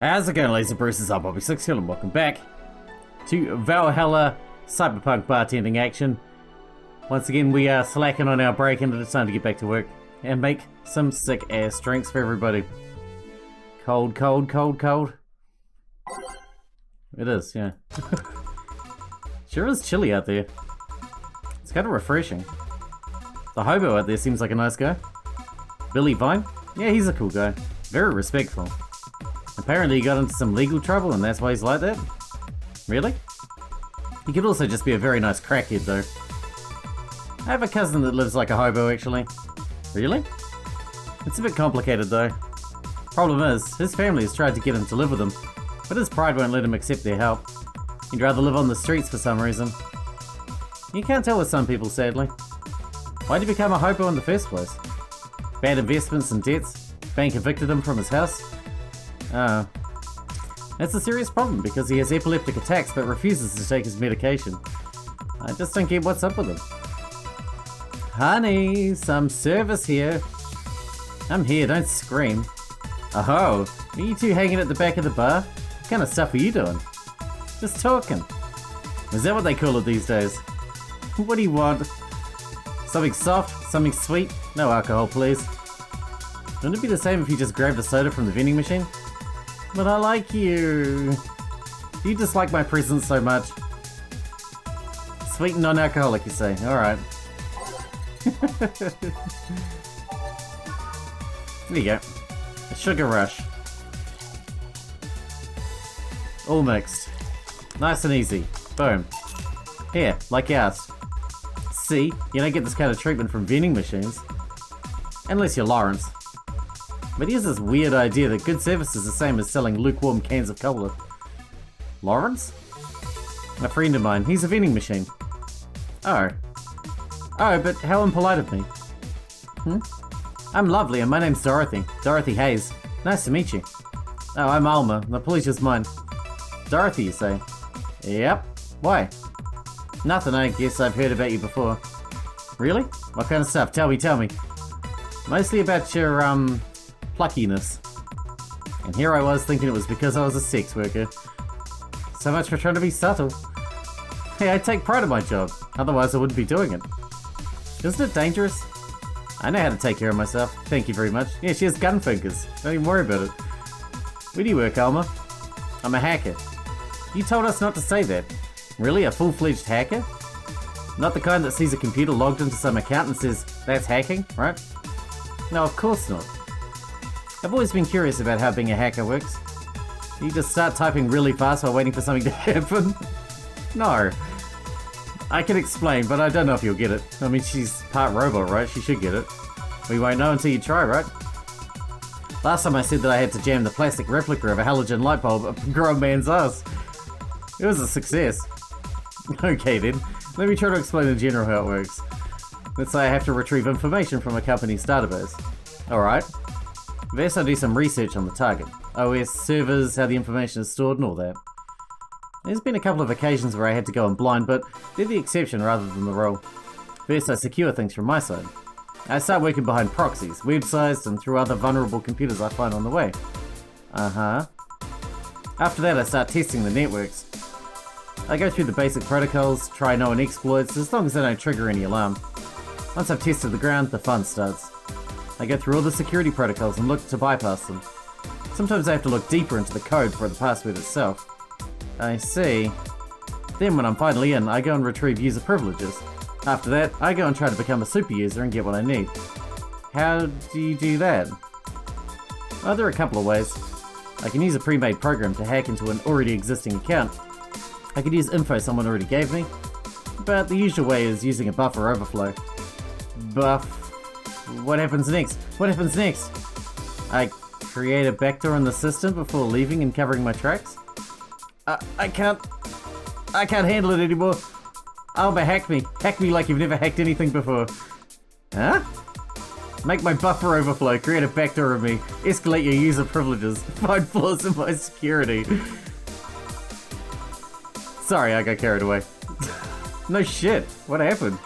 How's it going, Laser Bruisers? I'm Bobby Sixkilla and welcome back to Valhalla Cyberpunk Bartending Action. Once again, we are slacking on our break and it's time to get back to work and make some sick ass drinks for everybody. Cold, cold, cold, cold. It is, yeah. Sure is chilly out there. It's kind of refreshing. The hobo out there seems like a nice guy. Billy Vine? Yeah, he's a cool guy. Very respectful. Apparently he got into some legal trouble and that's why he's like that? Really? He could also just be a very nice crackhead though. I have a cousin that lives like a hobo actually. Really? It's a bit complicated though. Problem is, his family has tried to get him to live with them, but his pride won't let him accept their help. He'd rather live on the streets for some reason. You can't tell with some people sadly. Why'd he become a hobo in the first place? Bad investments and debts? Bank evicted him from his house? Oh. That's a serious problem because he has epileptic attacks but refuses to take his medication. I just don't get what's up with him. Honey, some service here. I'm here, don't scream. Oh, are you two hanging at the back of the bar? What kind of stuff are you doing? Just talking. Is that what they call it these days? What do you want? Something soft? Something sweet? No alcohol, please. Wouldn't it be the same if you just grabbed a soda from the vending machine? But I like you. Do you dislike my presence so much? Sweet and non-alcoholic, you say? Alright. There you go. A sugar rush. All mixed. Nice and easy. Boom. Here, like ours. See, you don't get this kind of treatment from vending machines. Unless you're Lawrence. But here's this weird idea that good service is the same as selling lukewarm cans of cola. Lawrence? A friend of mine, he's a vending machine. Oh. Oh, but how impolite of me. I'm lovely and my name's Dorothy. Dorothy Hayes. Nice to meet you. Oh, I'm Alma. The pleasure's mine. Dorothy, you say? Yep. Why? Nothing, I guess I've heard about you before. Really? What kind of stuff? Tell me. Mostly about your, pluckiness. And here I was thinking it was because I was a sex worker. So much for trying to be subtle. Hey, I take pride in my job, otherwise I wouldn't be doing it. Isn't it dangerous? I know how to take care of myself, thank you very much. Yeah, she has gun fingers, don't even worry about it. Where do you work, Alma? I'm a hacker. You told us not to say that. Really, a full-fledged hacker? Not the kind that sees a computer logged into some account and says, that's hacking, right? No, of course not. I've always been curious about how being a hacker works. You just start typing really fast while waiting for something to happen? No. I can explain, but I don't know if you'll get it. I mean, she's part robot, right? She should get it. We won't know until you try, right? Last time I said that I had to jam the plastic replica of a halogen light bulb up a grown man's ass. It was a success. Okay then, let me try to explain in general how it works. Let's say I have to retrieve information from a company's database. Alright. First I do some research on the target. OS, servers, how the information is stored and all that. There's been a couple of occasions where I had to go in blind, but they're the exception rather than the rule. First I secure things from my side. I start working behind proxies, websites and through other vulnerable computers I find on the way. After that I start testing the networks. I go through the basic protocols, try known exploits, as long as they don't trigger any alarm. Once I've tested the ground, the fun starts. I go through all the security protocols and look to bypass them. Sometimes I have to look deeper into the code for the password itself. I see. Then when I'm finally in, I go and retrieve user privileges. After that, I go and try to become a super user and get what I need. How do you do that? Oh, there are a couple of ways. I can use a pre-made program to hack into an already existing account. I could use info someone already gave me. But the usual way is using a buffer overflow. What happens next? What happens next? I create a backdoor in the system before leaving and covering my tracks? I can't handle it anymore. Alba, hack me. Hack me like you've never hacked anything before. Huh? Make my buffer overflow, create a backdoor of me, escalate your user privileges, find flaws in my security. Sorry, I got carried away. No shit, what happened?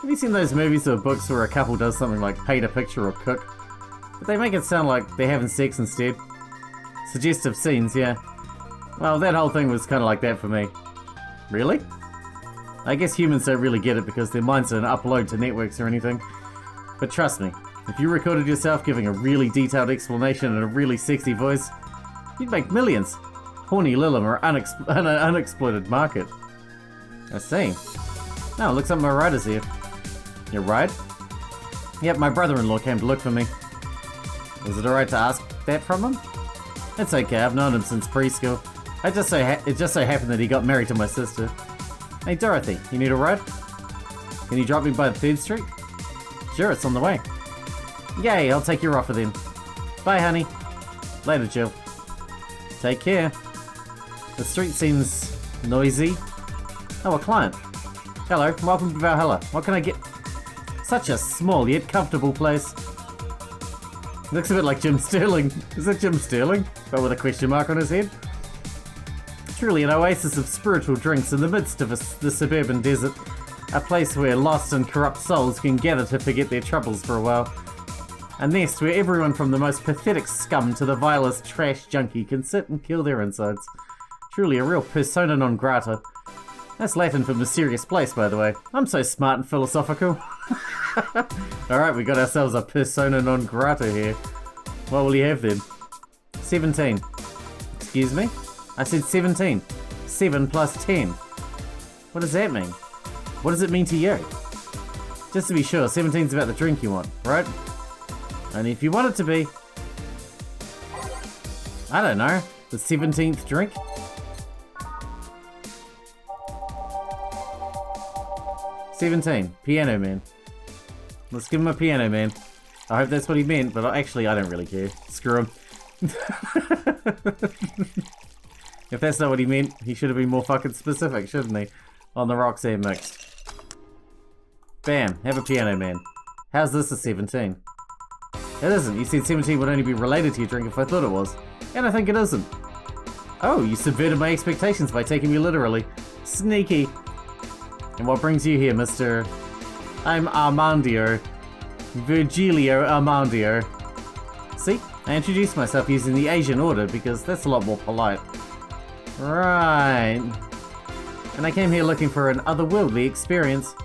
Have you seen those movies or books where a couple does something like paint a picture or cook? But they make it sound like they're having sex instead. Suggestive scenes, yeah. Well, that whole thing was kind of like that for me. Really? I guess humans don't really get it because their minds don't upload to networks or anything. But trust me, if you recorded yourself giving a really detailed explanation in a really sexy voice, you'd make millions. Horny Lilum are an unexploited market. I see. Oh, looks like my rider's here. Your ride? Yep, my brother-in-law came to look for me. Is it alright to ask that from him? It's okay, I've known him since preschool. It just so happened that he got married to my sister. Hey Dorothy, you need a ride? Can you drop me by the 3rd Street? Sure, it's on the way. Yay, I'll take your offer then. Bye, honey. Later, Jill. Take care. The street seems noisy. Oh, a client. Hello, welcome to Valhalla. What can I get? Such a small yet comfortable place. Looks a bit like Jim Sterling. Is that Jim Sterling? But with a question mark on his head? Truly an oasis of spiritual drinks in the midst of the suburban desert. A place where lost and corrupt souls can gather to forget their troubles for a while. A nest where everyone from the most pathetic scum to the vilest trash junkie can sit and kill their insides. Truly a real persona non grata. That's Latin for mysterious place, by the way. I'm so smart and philosophical. Alright, we got ourselves a persona non grata here. What will you have then? 17. Excuse me? I said 17. 7 plus 10. What does that mean? What does it mean to you? Just to be sure, 17's about the drink you want, right? And if you want it to be... I don't know. The 17th drink? "17, Piano Man." Let's give him a Piano Man. I hope that's what he meant, but actually I don't really care. Screw him. If that's not what he meant, he should have been more fucking specific, shouldn't he? On the rocks and mixed. Bam, have a Piano Man. How's this a 17? It isn't. You said 17 would only be related to your drink if I thought it was. And I think it isn't. Oh, you subverted my expectations by taking me literally. Sneaky. And what brings you here, Mr. I'm Armandio. Virgilio Armandio. See? I introduced myself using the Asian order because that's a lot more polite. Right. And I came here looking for an otherworldly experience.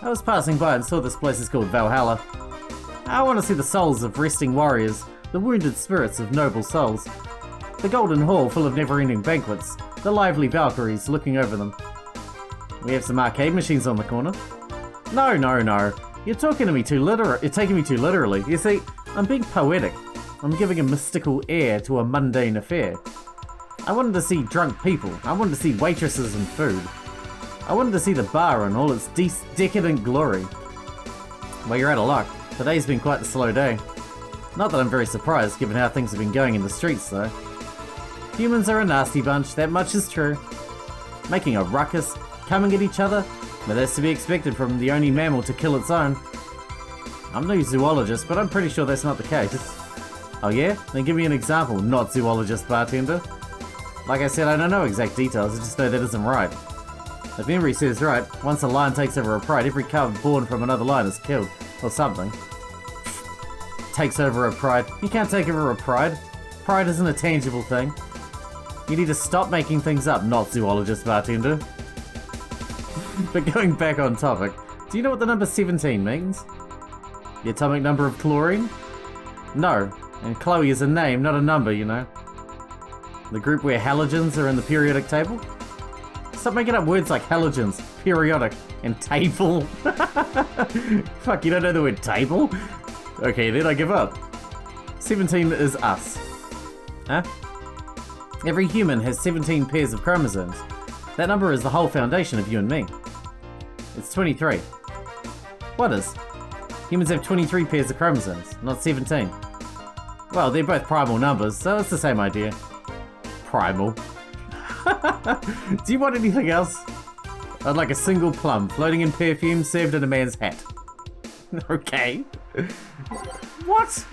I was passing by and saw this place is called Valhalla. I want to see the souls of resting warriors, the wounded spirits of noble souls. The golden hall full of never-ending banquets, the lively Valkyries looking over them. We have some arcade machines on the corner. No. You're taking me too literally. You see, I'm being poetic. I'm giving a mystical air to a mundane affair. I wanted to see drunk people. I wanted to see waitresses and food. I wanted to see the bar in all its decadent glory. Well, you're out of luck. Today's been quite a slow day. Not that I'm very surprised, given how things have been going in the streets, though. Humans are a nasty bunch, that much is true. Making a ruckus, coming at each other, but that's to be expected from the only mammal to kill its own. I'm no zoologist, but I'm pretty sure that's not the case. Oh yeah? Then give me an example, not zoologist bartender. Like I said, I don't know exact details, I just know that isn't right. If memory serves right, once a lion takes over a pride, every cub born from another lion is killed, or something. Takes over a pride. You can't take over a pride. Pride isn't a tangible thing. You need to stop making things up, not zoologist bartender. But going back on topic, do you know what the number 17 means? The atomic number of chlorine? No, and Chloe is a name, not a number, you know. The group where halogens are in the periodic table? Stop making up words like halogens, periodic, and table. Fuck, you don't know the word table? Okay, then I give up. 17 is us. Huh? Every human has 17 pairs of chromosomes. That number is the whole foundation of you and me. It's 23. What is? Humans have 23 pairs of chromosomes, not 17. Well, they're both primal numbers, so it's the same idea. Primal. Do you want anything else? I'd like a single plum floating in perfume served in a man's hat. Okay. What?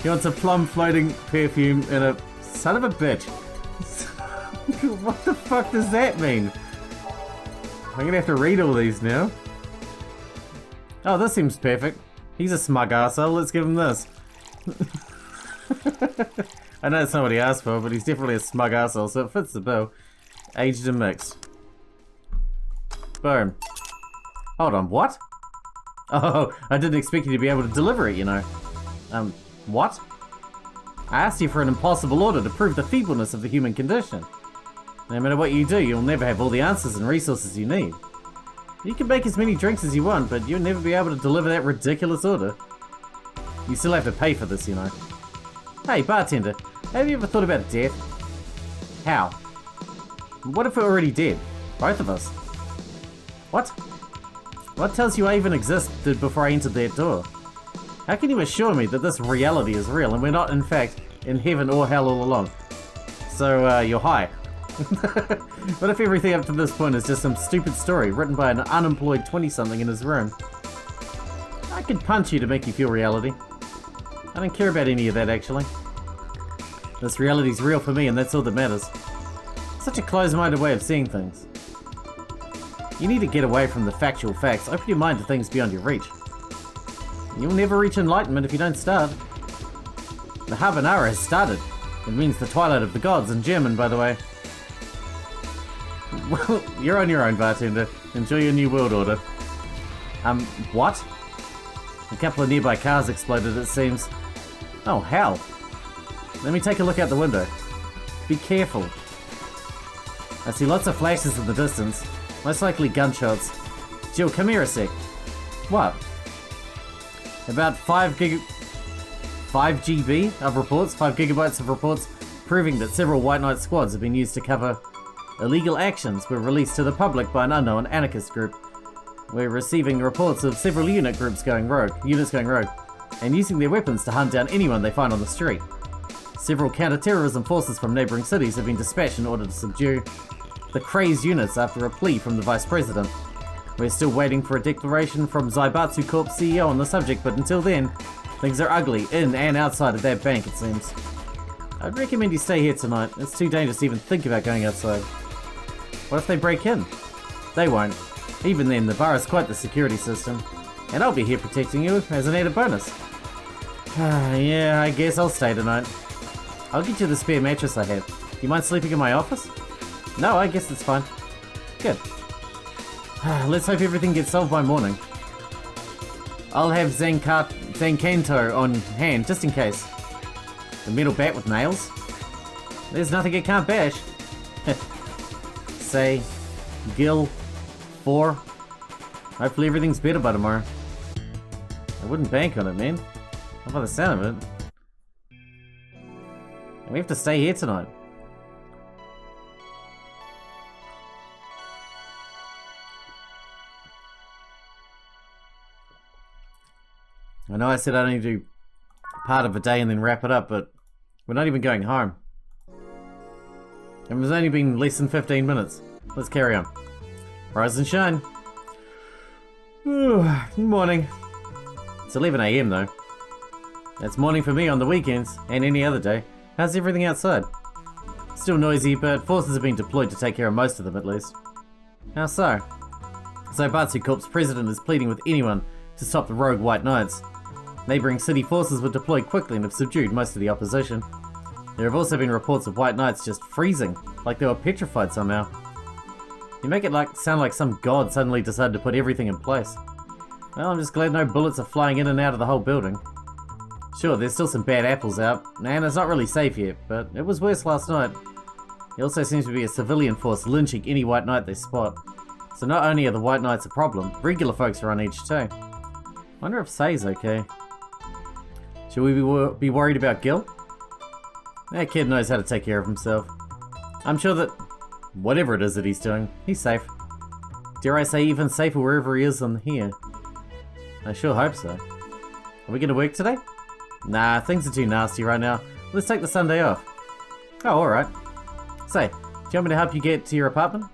He wants a plum floating perfume in a... Son of a bitch. What the fuck does that mean? I'm gonna have to read all these now. Oh, this seems perfect. He's a smug arsehole, let's give him this. I know it's not what he asked for, but he's definitely a smug asshole, so it fits the bill. Aged and mixed. Boom. Hold on, what? Oh, I didn't expect you to be able to deliver it, you know. What? I asked you for an impossible order to prove the feebleness of the human condition. No matter what you do, you'll never have all the answers and resources you need. You can make as many drinks as you want, but you'll never be able to deliver that ridiculous order. You still have to pay for this, you know. Hey, bartender, have you ever thought about death? How? What if we're already dead? Both of us. What? What tells you I even existed before I entered that door? How can you assure me that this reality is real and we're not, in fact, in heaven or hell all along? So, you're high. What if everything up to this point is just some stupid story written by an unemployed 20-something in his room? I could punch you to make you feel reality. I don't care about any of that, actually. This reality's real for me, and that's all that matters. Such a closed-minded way of seeing things. You need to get away from the factual facts. Open your mind to things beyond your reach. You'll never reach enlightenment if you don't start. The Habanara has started. It means the twilight of the gods in German, by the way. Well, you're on your own, bartender. Enjoy your new world order. What? A couple of nearby cars exploded, it seems. Oh, hell. Let me take a look out the window. Be careful. I see lots of flashes in the distance. Most likely gunshots. Jill, come here a sec. What? About 5 GB of reports, 5 gigabytes of reports, proving that several White Knight squads have been used to cover illegal actions were released to the public by an unknown anarchist group. We're receiving reports of several units going rogue, and using their weapons to hunt down anyone they find on the street. Several counter-terrorism forces from neighboring cities have been dispatched in order to subdue the crazed units after a plea from the Vice President. We're still waiting for a declaration from Zaibatsu Corp's CEO on the subject, but until then, things are ugly in and outside of that bank, it seems. I'd recommend you stay here tonight. It's too dangerous to even think about going outside. What if they break in? They won't. Even then, the bar is quite the security system. And I'll be here protecting you as an added bonus. Yeah, I guess I'll stay tonight. I'll get you the spare mattress I have. Do you mind sleeping in my office? No, I guess it's fine. Good. Let's hope everything gets solved by morning. I'll have Zankanto on hand, just in case. The metal bat with nails? There's nothing it can't bash. Say, Gil, 4. Hopefully everything's better by tomorrow. I wouldn't bank on it, man. Not by the sound of it. And we have to stay here tonight. I know I said I'd only do part of a day and then wrap it up, but we're not even going home. And it's only been less than 15 minutes. Let's carry on. Rise and shine. Ooh, morning. It's 11 AM though. It's morning for me on the weekends and any other day. How's everything outside? Still noisy, but forces have been deployed to take care of most of them at least. How so? Zaibatsu Corp's president is pleading with anyone to stop the rogue White Knights. Neighbouring city forces were deployed quickly and have subdued most of the opposition. There have also been reports of White Knights just freezing, like they were petrified somehow. You make it sound like some god suddenly decided to put everything in place. Well, I'm just glad no bullets are flying in and out of the whole building. Sure, there's still some bad apples out, and it's not really safe yet, but it was worse last night. There also seems to be a civilian force lynching any White Knight they spot. So not only are the White Knights a problem, regular folks are on edge too. Wonder if Say's okay. Should we be worried about Gil? That kid knows how to take care of himself. I'm sure that whatever it is that he's doing, he's safe. Dare I say even safer wherever he is than here. I sure hope so. Are we going to work today? Nah, things are too nasty right now. Let's take the Sunday off. Oh, alright. Say, do you want me to help you get to your apartment?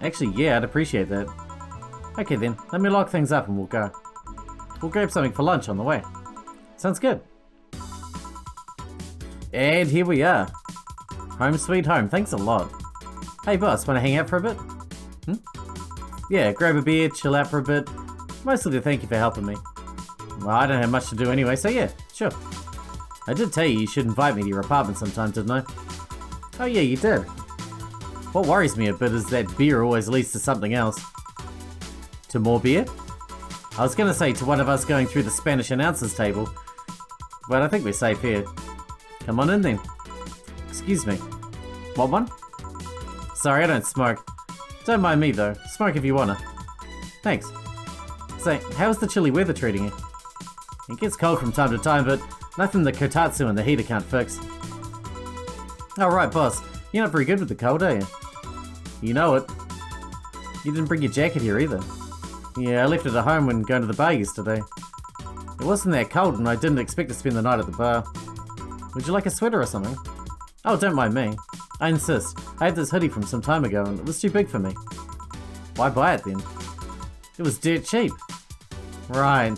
Actually, yeah, I'd appreciate that. Okay then, let me lock things up and we'll go. We'll grab something for lunch on the way. Sounds good. And here we are. Home sweet home, thanks a lot. Hey boss, wanna hang out for a bit? Yeah, grab a beer, chill out for a bit. Mostly to thank you for helping me. Well, I don't have much to do anyway, so yeah, sure. I did tell you should invite me to your apartment sometime, didn't I? Oh yeah, you did. What worries me a bit is that beer always leads to something else. To more beer? I was gonna say to one of us going through the Spanish announcers table, but I think we're safe here. Come on in then. Excuse me. What one? Sorry, I don't smoke. Don't mind me though. Smoke if you wanna. Thanks. Say, how's the chilly weather treating you? It gets cold from time to time, but nothing the kotatsu and the heater can't fix. Oh right, boss. You're not very good with the cold, are you? You know it. You didn't bring your jacket here either. Yeah, I left it at home when going to the bar yesterday. It wasn't that cold and I didn't expect to spend the night at the bar. Would you like a sweater or something? Oh, don't mind me. I insist. I had this hoodie from some time ago and it was too big for me. Why buy it then? It was dirt cheap. Right.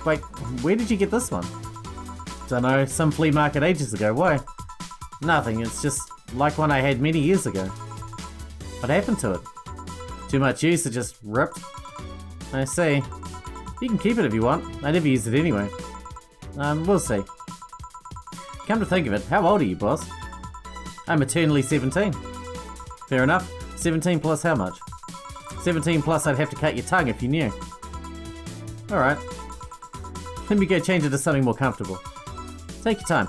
Wait, where did you get this one? Dunno, some flea market ages ago. Why? Nothing, it's just like one I had many years ago. What happened to it? Too much use, it just ripped? I see. You can keep it if you want. I never use it anyway. We'll see. Come to think of it, how old are you, boss? I'm eternally 17. Fair enough. 17 plus how much? 17 plus I'd have to cut your tongue if you knew. Alright. Let me go change it to something more comfortable. Take your time.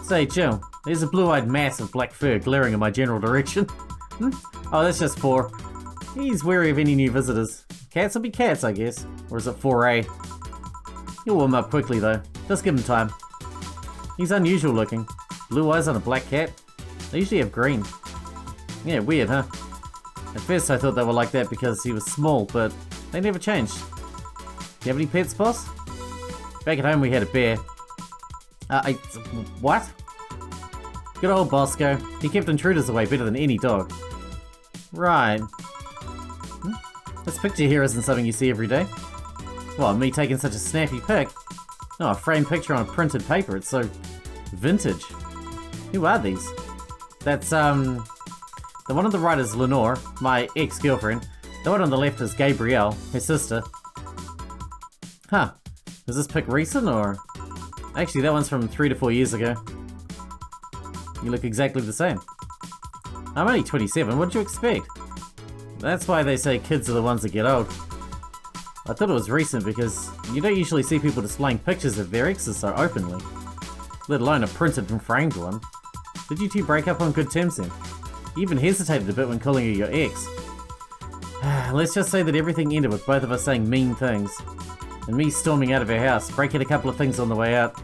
Say, Jill, there's a blue-eyed mass of black fur glaring in my general direction. Oh, that's just 4. He's wary of any new visitors. Cats will be cats, I guess. Or is it 4A? He'll warm up quickly, though. Just give him time. He's unusual looking. Blue eyes on a black cat? They usually have green. Yeah, weird, huh? At first I thought they were like that because he was small, but they never changed. Do you have any pets, boss? Back at home we had a bear. What? Good old Bosco. He kept intruders away better than any dog. Right. This picture here isn't something you see every day. Well, me taking such a snappy pic? No, a framed picture on printed paper. It's so vintage. Who are these? That's, the one on the right is Lenore, my ex-girlfriend. The one on the left is Gabrielle, her sister. Huh. Is this pic recent, or...? Actually, that one's from 3 to 4 years ago. You look exactly the same. I'm only 27, what'd you expect? That's why they say kids are the ones that get old. I thought it was recent because you don't usually see people displaying pictures of their exes so openly. Let alone a printed and framed one. Did you two break up on good terms then? You even hesitated a bit when calling her your ex. Let's just say that everything ended with both of us saying mean things. And me storming out of her house, breaking a couple of things on the way out.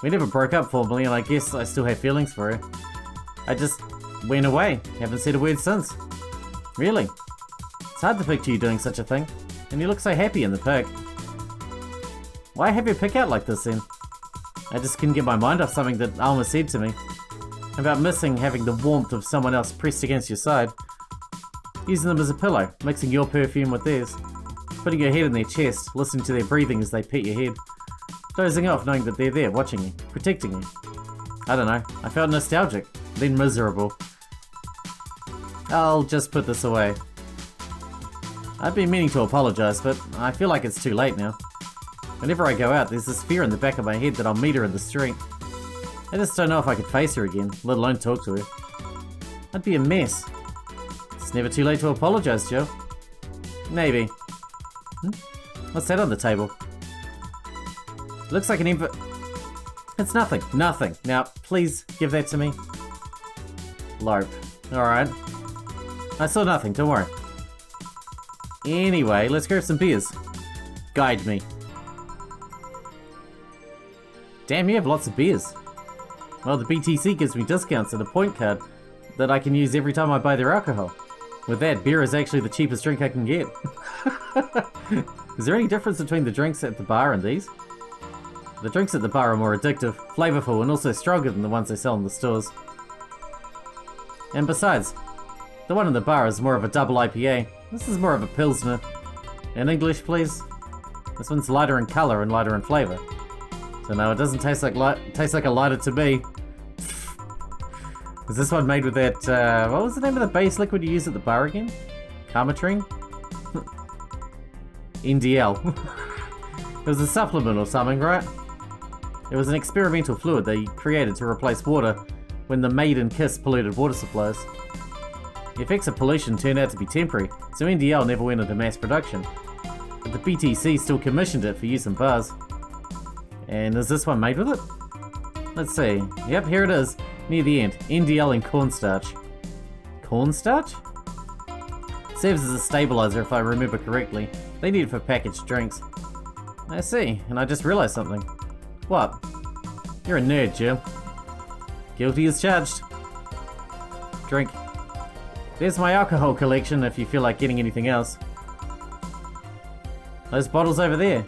We never broke up formally and I guess I still have feelings for her. I just went away, haven't said a word since. Really? It's hard to picture you doing such a thing. And you look so happy in the pic. Why have your pic out like this then? I just couldn't get my mind off something that Alma said to me. About missing having the warmth of someone else pressed against your side. Using them as a pillow, mixing your perfume with theirs. Putting your head in their chest, listening to their breathing as they pet your head. Dozing off knowing that they're there, watching you, protecting you. I don't know, I felt nostalgic, then miserable. I'll just put this away. I've been meaning to apologise, but I feel like it's too late now. Whenever I go out, there's this fear in the back of my head that I'll meet her in the street. I just don't know if I could face her again, let alone talk to her. I'd be a mess. It's never too late to apologise, Joe. Maybe. What's that on the table? Looks like an envelope. It's nothing, nothing. Now, please give that to me. Lope. Alright. I saw nothing, don't worry. Anyway, let's grab some beers. Guide me. Damn, you have lots of beers. Well, the BTC gives me discounts and a point card that I can use every time I buy their alcohol. With that, beer is actually the cheapest drink I can get. Is there any difference between the drinks at the bar and these? The drinks at the bar are more addictive, flavorful, and also stronger than the ones they sell in the stores. And besides, the one in the bar is more of a double IPA. This is more of a Pilsner. In English, please? This one's lighter in colour and lighter in flavour. So no, it doesn't taste like a lighter to me. Is this one made with that, what was the name of the base liquid you use at the bar again? Carmatrine? NDL. It was a supplement or something, right? It was an experimental fluid they created to replace water when the maiden kiss polluted water supplies. The effects of pollution turned out to be temporary, so NDL never went into mass production. But the BTC still commissioned it for use in bars. And is this one made with it? Let's see. Yep, here it is. Near the end. NDL and cornstarch. Cornstarch? Serves as a stabilizer if I remember correctly. They need it for packaged drinks. I see, and I just realized something. What? You're a nerd, Jill. Guilty as charged. Drink. There's my alcohol collection if you feel like getting anything else. Those bottles over there.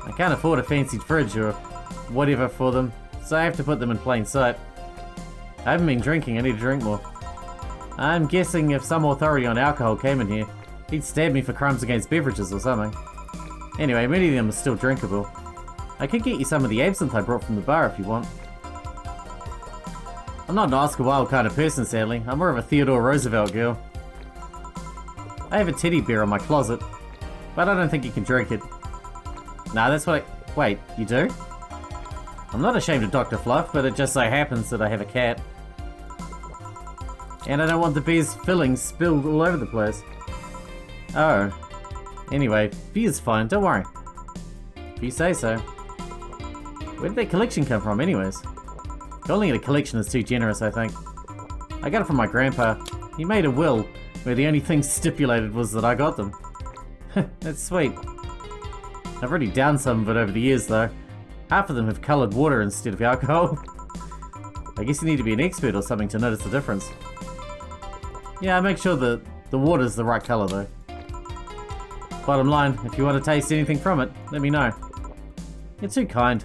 I can't afford a fancy fridge or whatever for them, so I have to put them in plain sight. I haven't been drinking, I need to drink more. I'm guessing if some authority on alcohol came in here, he'd stab me for crimes against beverages or something. Anyway, many of them are still drinkable. I could get you some of the absinthe I brought from the bar if you want. I'm not an Oscar Wilde kind of person, sadly. I'm more of a Theodore Roosevelt girl. I have a teddy bear in my closet, but I don't think you can drink it. Nah, that's what I... Wait, you do? I'm not ashamed of Dr. Fluff, but it just so happens that I have a cat. And I don't want the beer's fillings spilled all over the place. Oh. Anyway, beer's fine, don't worry. If you say so. Where did that collection come from anyways? Calling it a collection is too generous, I think. I got it from my grandpa. He made a will where the only thing stipulated was that I got them. That's sweet. I've already downed some of it over the years though. Half of them have coloured water instead of alcohol. I guess you need to be an expert or something to notice the difference. Yeah, I make sure that the water's the right colour though. Bottom line, if you want to taste anything from it, let me know. You're too kind.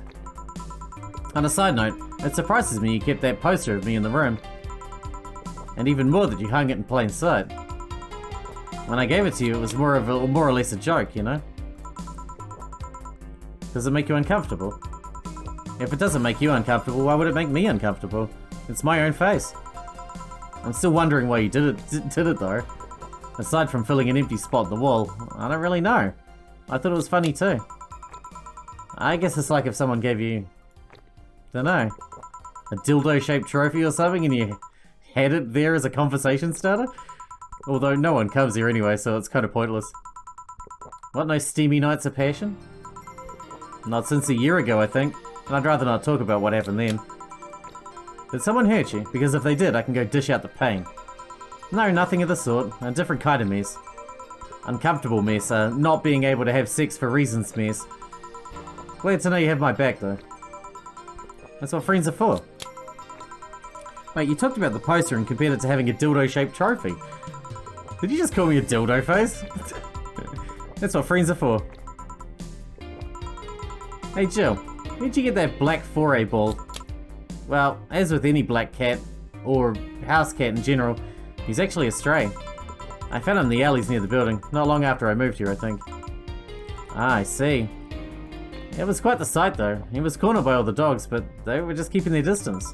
On a side note, it surprises me you kept that poster of me in the room. And even more that you hung it in plain sight. When I gave it to you, it was more or less a joke, you know? Does it make you uncomfortable? If it doesn't make you uncomfortable, why would it make me uncomfortable? It's my own face. I'm still wondering why you did it though. Aside from filling an empty spot in the wall, I don't really know. I thought it was funny too. I guess it's like if someone gave you... dunno, a dildo-shaped trophy or something and you had it there as a conversation starter? Although no one comes here anyway, so it's kind of pointless. What, no steamy nights of passion? Not since a year ago, I think, and I'd rather not talk about what happened then. Did someone hurt you? Because if they did, I can go dish out the pain. No, nothing of the sort. A different kind of mess. Uncomfortable mess, not being able to have sex for reasons mess. Glad to know you have my back, though. That's what friends are for. Wait, you talked about the poster and compared it to having a dildo-shaped trophy. Did you just call me a dildo face? That's what friends are for. Hey Jill, where'd you get that black foray ball? Well, as with any black cat, or house cat in general, he's actually a stray. I found him in the alleys near the building, not long after I moved here, I think. Ah, I see. It was quite the sight though. He was cornered by all the dogs, but they were just keeping their distance.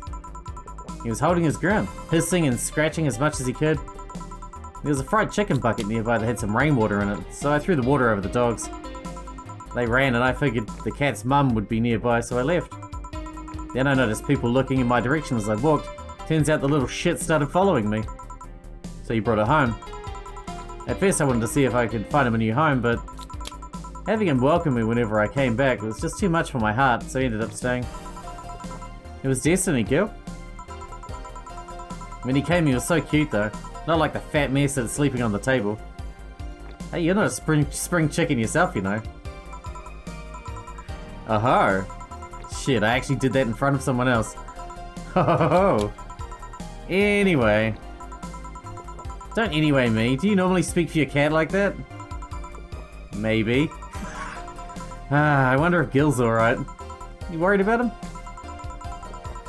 He was holding his ground, hissing and scratching as much as he could. There was a fried chicken bucket nearby that had some rainwater in it, so I threw the water over the dogs. They ran and I figured the cat's mum would be nearby, so I left. Then I noticed people looking in my direction as I walked. Turns out the little shit started following me. So he brought it home. At first I wanted to see if I could find him a new home, but having him welcome me whenever I came back was just too much for my heart, so he ended up staying. It was destiny, girl. When he came, he was so cute though. Not like the fat mess that's sleeping on the table. Hey, you're not a spring chicken yourself, you know. Oh-ho. Shit, I actually did that in front of someone else. Ho-ho-ho. Anyway. Don't anyway me. Do you normally speak for your cat like that? Maybe. I wonder if Gil's alright. You worried about him?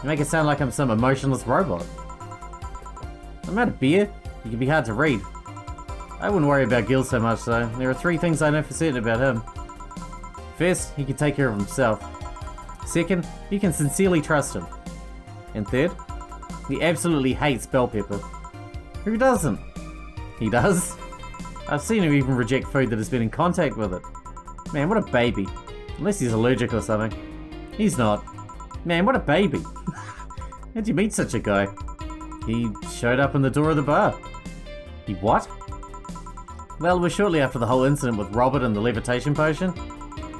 You make it sound like I'm some emotionless robot. I'm out of beer. He can be hard to read. I wouldn't worry about Gil so much though. There are 3 things I know for certain about him. First, he can take care of himself. Second, you can sincerely trust him. And third, he absolutely hates bell pepper. Who doesn't? He does. I've seen him even reject food that has been in contact with it. Man, what a baby. Unless he's allergic or something. He's not. Man, what a baby. How'd you meet such a guy? He showed up in the door of the bar. He what? Well, it was shortly after the whole incident with Robert and the levitation potion.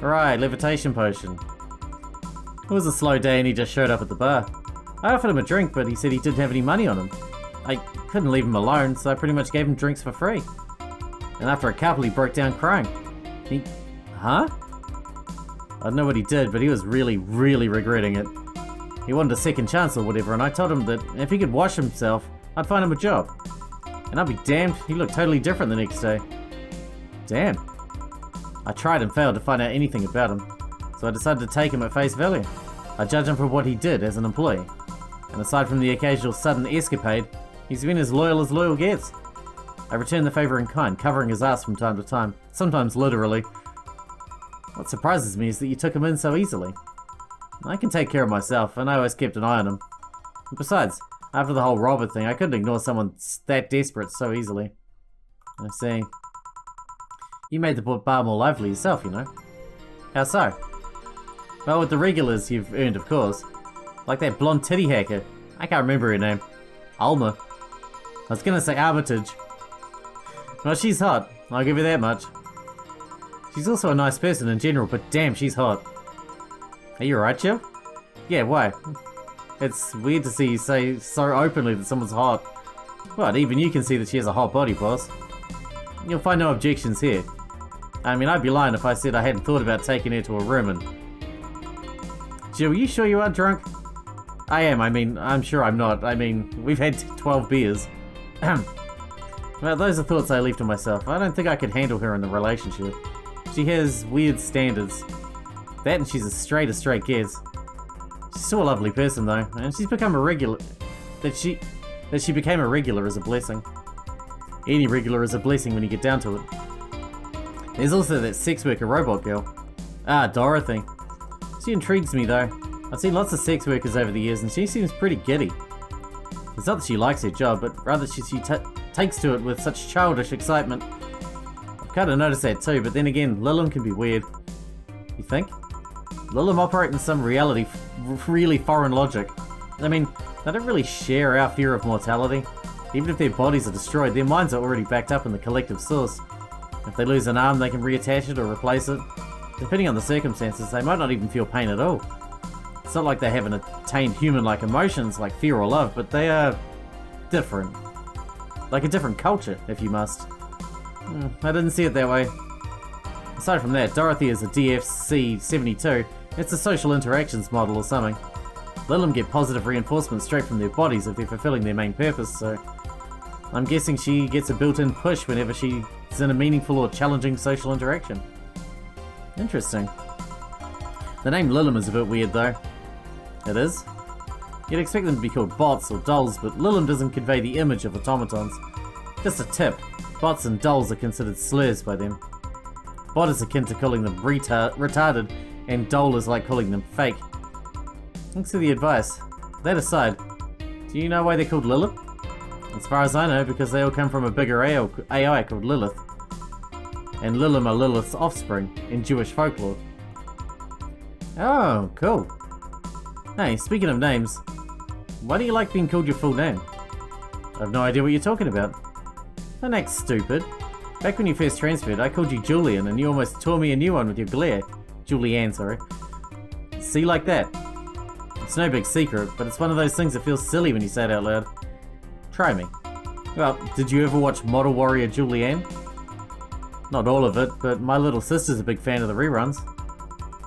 Right, levitation potion. It was a slow day and he just showed up at the bar. I offered him a drink, but he said he didn't have any money on him. I couldn't leave him alone, so I pretty much gave him drinks for free. And after a couple, he broke down crying. He... Huh? I don't know what he did, but he was really, really regretting it. He wanted a second chance or whatever, and I told him that if he could wash himself, I'd find him a job. And I'll be damned, he looked totally different the next day. Damn. I tried and failed to find out anything about him, so I decided to take him at face value. I judge him for what he did as an employee. And aside from the occasional sudden escapade, he's been as loyal gets. I returned the favour in kind, covering his ass from time to time, sometimes literally. What surprises me is that you took him in so easily. I can take care of myself, and I always kept an eye on him. And besides, after the whole Robert thing, I couldn't ignore someone that desperate so easily. I see. You made the bar more lively yourself, you know. How so? Well, with the regulars you've earned, of course. Like that blonde titty hacker. I can't remember her name. Alma. I was gonna say Armitage. Well, she's hot. I'll give you that much. She's also a nice person in general, but damn, she's hot. Are you alright, Jill? Yeah, why? It's weird to see you say so openly that someone's hot. Well, even you can see that she has a hot body, boss. You'll find no objections here. I mean, I'd be lying if I said I hadn't thought about taking her to a room and... Jill, you sure you aren't drunk? I am, I mean, I'm sure I'm not. I mean, we've had 12 beers. Well, those are thoughts I leave to myself. I don't think I could handle her in the relationship. She has weird standards. That and she's as straight gets. She's still a lovely person though, and she's become a regular. That she became a regular is a blessing. Any regular is a blessing when you get down to it. There's also that sex worker robot girl. Ah, Dorothy. She intrigues me though. I've seen lots of sex workers over the years and she seems pretty giddy. It's not that she likes her job, but rather she takes to it with such childish excitement. I've kind of noticed that too, but then again, Lilum can be weird. You think? Lilum operate in some really foreign logic. I mean, they don't really share our fear of mortality. Even if their bodies are destroyed, their minds are already backed up in the collective source. If they lose an arm, they can reattach it or replace it. Depending on the circumstances, they might not even feel pain at all. It's not like they haven't attained human-like emotions like fear or love, but they are different. Like a different culture, if you must. I didn't see it that way. Aside from that, Dorothy is a DFC-72. It's a social interactions model or something. Let them get positive reinforcement straight from their bodies if they're fulfilling their main purpose, so... I'm guessing she gets a built-in push whenever she's in a meaningful or challenging social interaction. Interesting. The name Lilum is a bit weird though. It is? You'd expect them to be called bots or dolls, but Lilum doesn't convey the image of automatons. Just a tip, bots and dolls are considered slurs by them. Bot is akin to calling them retarded, and doll is like calling them fake. Thanks for the advice. That aside, do you know why they're called Lilith? As far as I know, because they all come from a bigger AI called Lilith. And Lilum are Lilith's offspring in Jewish folklore. Oh, cool. Hey, speaking of names, why do you like being called your full name? I have no idea what you're talking about. Don't act stupid. Back when you first transferred, I called you Julian and you almost tore me a new one with your glare. Julianne, sorry. See, like that. It's no big secret, but it's one of those things that feels silly when you say it out loud. Try me. Well, did you ever watch Model Warrior Julianne? Not all of it, but my little sister's a big fan of the reruns.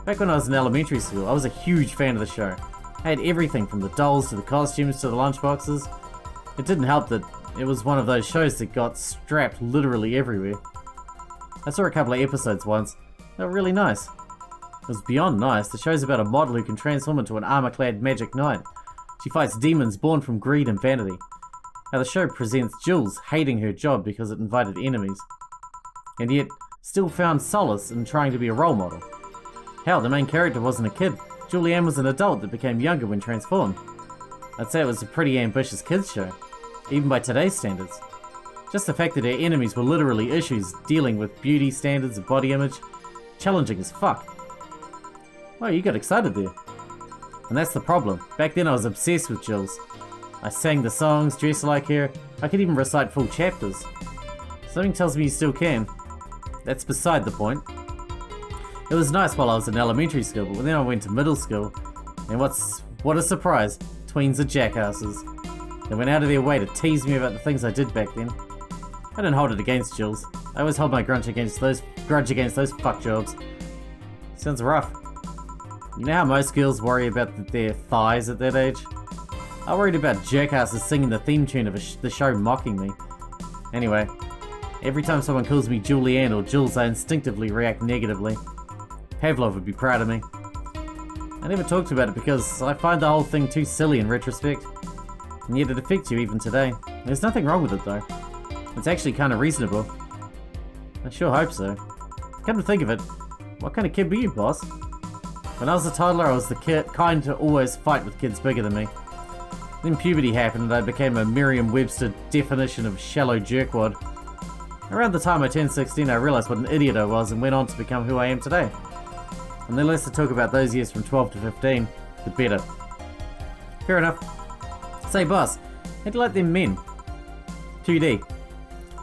Back when I was in elementary school, I was a huge fan of the show. I had everything from the dolls to the costumes to the lunchboxes. It didn't help that it was one of those shows that got strapped literally everywhere. I saw a couple of episodes once. They were really nice. It was beyond nice. The show's about a model who can transform into an armor-clad magic knight. She fights demons born from greed and vanity. Now the show presents Jules hating her job because it invited enemies, and yet still found solace in trying to be a role model. Hell, the main character wasn't a kid. Julianne was an adult that became younger when transformed. I'd say it was a pretty ambitious kids show, even by today's standards. Just the fact that her enemies were literally issues dealing with beauty standards and body image, challenging as fuck. Oh, you got excited there. And that's the problem. Back then I was obsessed with Jill's. I sang the songs, dressed like her. I could even recite full chapters. Something tells me you still can. That's beside the point. It was nice while I was in elementary school, but then I went to middle school. And what a surprise. Tweens are jackasses. They went out of their way to tease me about the things I did back then. I didn't hold it against Jules. I always hold my grudge against those fuck jobs. Sounds rough. You know how most girls worry about their thighs at that age? I worried about jackasses singing the theme tune of the show mocking me. Anyway, every time someone calls me Julianne or Jules, I instinctively react negatively. Pavlov would be proud of me. I never talked about it because I find the whole thing too silly in retrospect. And yet it affects you even today. There's nothing wrong with it though. It's actually kind of reasonable. I sure hope so. Come to think of it, what kind of kid were you, boss? When I was a toddler, I was the kind to always fight with kids bigger than me. Then puberty happened and I became a Merriam-Webster definition of shallow jerkwad. Around the time I turned 16, I realised what an idiot I was and went on to become who I am today. And the less I talk about those years from 12 to 15, the better. Fair enough. Say boss, how'd you like them men? 2D.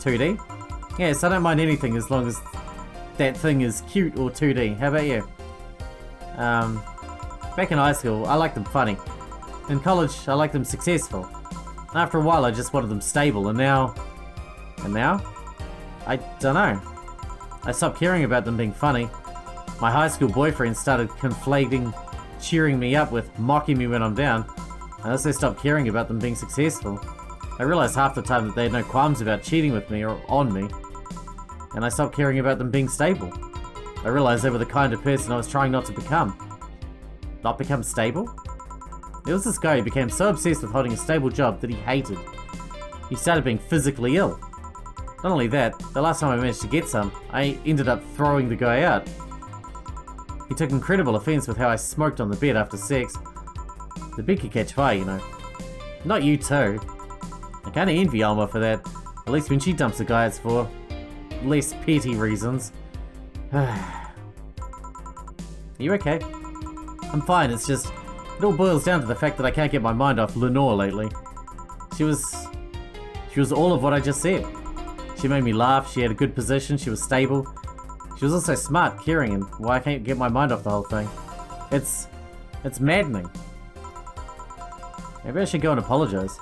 2D? Yes, I don't mind anything as long as that thing is cute or 2D. How about you? Back in high school, I liked them funny. In college, I liked them successful. After a while, I just wanted them stable, and now... I don't know. I stopped caring about them being funny. My high school boyfriend started conflating cheering me up with mocking me when I'm down. I also stopped caring about them being successful. I realized half the time that they had no qualms about cheating with me or on me. And I stopped caring about them being stable. I realized they were the kind of person I was trying not to become. Not become stable? There was this guy who became so obsessed with holding a stable job that he hated. He started being physically ill. Not only that, the last time I managed to get some, I ended up throwing the guy out. He took incredible offense with how I smoked on the bed after sex. The bed could catch fire, you know. Not you too. I kinda envy Alma for that. At least when she dumps a guy it's for less petty reasons. Are you okay? I'm fine, it's just... It all boils down to the fact that I can't get my mind off Lenore lately. She was all of what I just said. She made me laugh, she had a good position, she was stable. She was also smart, caring, and why I can't get my mind off the whole thing. It's maddening. Maybe I should go and apologize.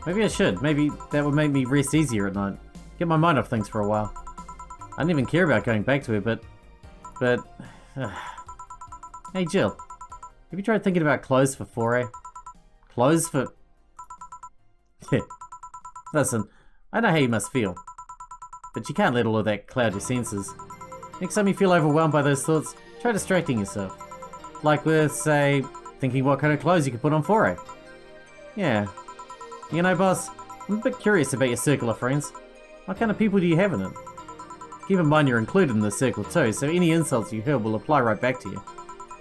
Maybe I should. Maybe that would make me rest easier at night. Get my mind off things for a while. I didn't even care about going back to her, but... Hey Jill, have you tried thinking about clothes for foray? Clothes for... Listen, I know how you must feel. But you can't let all of that cloud your senses. Next time you feel overwhelmed by those thoughts, try distracting yourself. Like with, say, thinking what kind of clothes you could put on foray. Yeah. You know, boss, I'm a bit curious about your circle of friends. What kind of people do you have in it? Keep in mind you're included in the circle too, so any insults you hear will apply right back to you.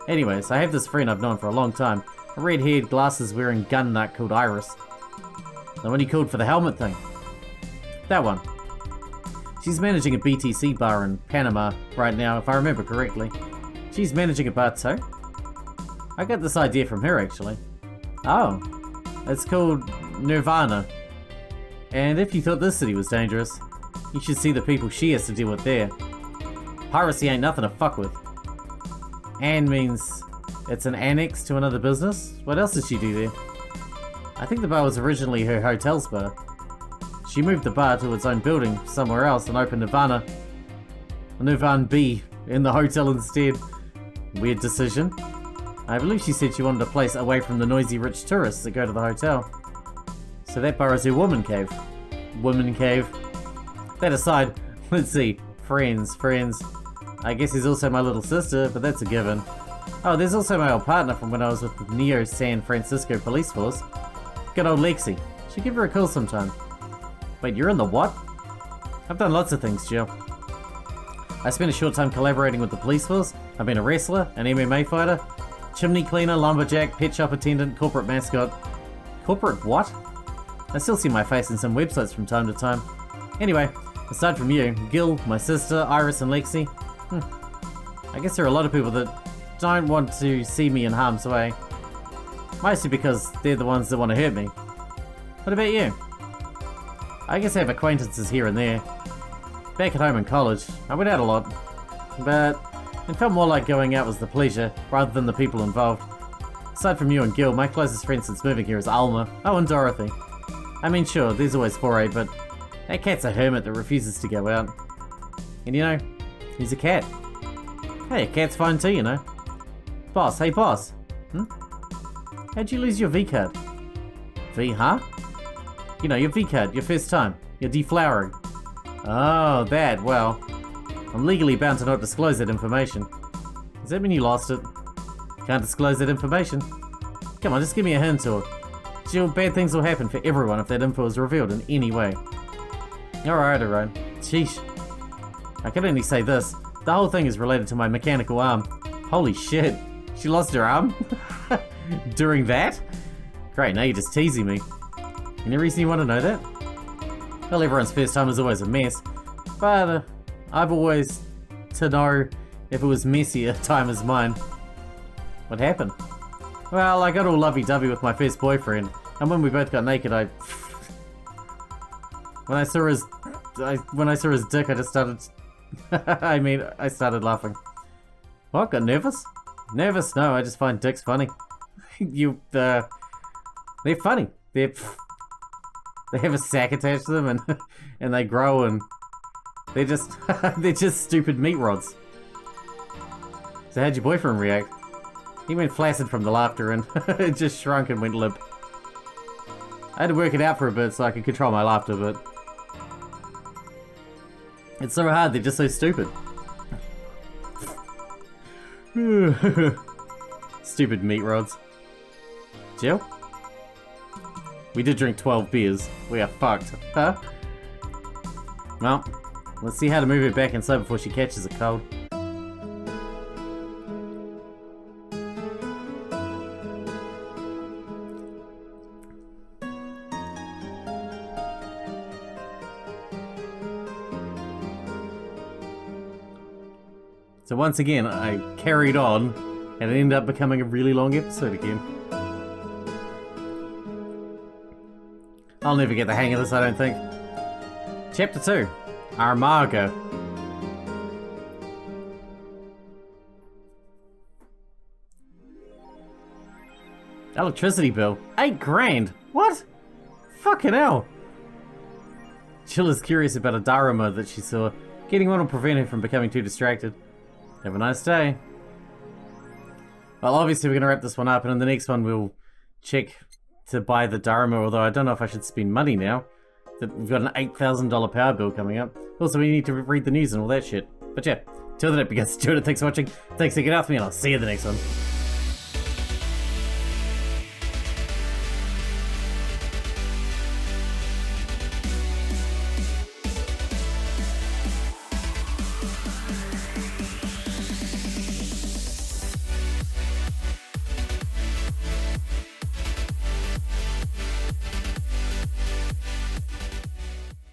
Anyways, I have this friend I've known for a long time, a red-haired, glasses-wearing gun nut called Iris. The one you called for the helmet thing. That one. She's managing a BTC bar in Panama right now, if I remember correctly. She's managing a bar too? I got this idea from her, actually. Oh. It's called Nirvana. And if you thought this city was dangerous, you should see the people she has to deal with there. Piracy ain't nothing to fuck with. And means it's an annex to another business? What else does she do there? I think the bar was originally her hotel's bar. She moved the bar to its own building somewhere else and opened Nirvana B in the hotel instead. Weird decision. I believe she said she wanted a place away from the noisy rich tourists that go to the hotel. So that bar is her woman cave. Woman cave. That aside, let's see. Friends. I guess he's also my little sister, but that's a given. Oh, there's also my old partner from when I was with the Neo San Francisco police force. Good old Lexi. Should give her a call sometime. Wait, you're in the what? I've done lots of things, Jill. I spent a short time collaborating with the police force. I've been a wrestler, an MMA fighter, chimney cleaner, lumberjack, pet shop attendant, corporate mascot. Corporate what? I still see my face in some websites from time to time. Anyway, aside from you, Gil, my sister, Iris and Lexi, I guess there are a lot of people that don't want to see me in harm's way. Mostly because they're the ones that want to hurt me. What about you? I guess I have acquaintances here and there. Back at home in college, I went out a lot. But it felt more like going out was the pleasure, rather than the people involved. Aside from you and Gil, my closest friend since moving here is Alma. Oh, and Dorothy. I mean, sure, there's always Foray, but that cat's a hermit that refuses to go out. And you know, he's a cat. Hey, a cat's fine too, you know. Boss, hey boss. How'd you lose your V-card? V, huh? You know, your V-card, your first time. Your deflowering. Oh, that, well. I'm legally bound to not disclose that information. Does that mean you lost it? Can't disclose that information. Come on, just give me a hint or... Jill, bad things will happen for everyone if that info is revealed in any way. Alright. Sheesh. I can only say this. The whole thing is related to my mechanical arm. Holy shit. She lost her arm? During that? Great, now you're just teasing me. Any reason you want to know that? Well, everyone's first time is always a mess. But I've always to know if it was messy a time as mine. What happened? Well, I got all lovey-dovey with my first boyfriend, and when we both got naked, when I saw his dick, I just started... I started laughing. What? Got nervous? Nervous? No, I just find dicks funny. They're funny. They have a sack attached to them, and they grow, and they're just stupid meat rods. So how'd your boyfriend react? He went flaccid from the laughter and it just shrunk and went limp. I had to work it out for a bit so I could control my laughter, but... It's so hard, they're just so stupid. Stupid meat rods. Jill? We did drink 12 beers. We are fucked. Huh? Well, let's see how to move her back inside before she catches a cold. So once again, I carried on, and it ended up becoming a really long episode again. I'll never get the hang of this, I don't think. Chapter 2, Armago. Electricity bill, 8 grand. What? Fucking hell. Jill is curious about a Daruma that she saw. Getting one will prevent her from becoming too distracted. Have a nice day. Well, obviously we're going to wrap this one up, and in the next one we'll check to buy the Dharma, although I don't know if I should spend money now. That we've got an $8,000 power bill coming up. Also, we need to read the news and all that shit. But yeah, till then, it begins. Thanks for watching. Thanks for getting out with me, and I'll see you in the next one.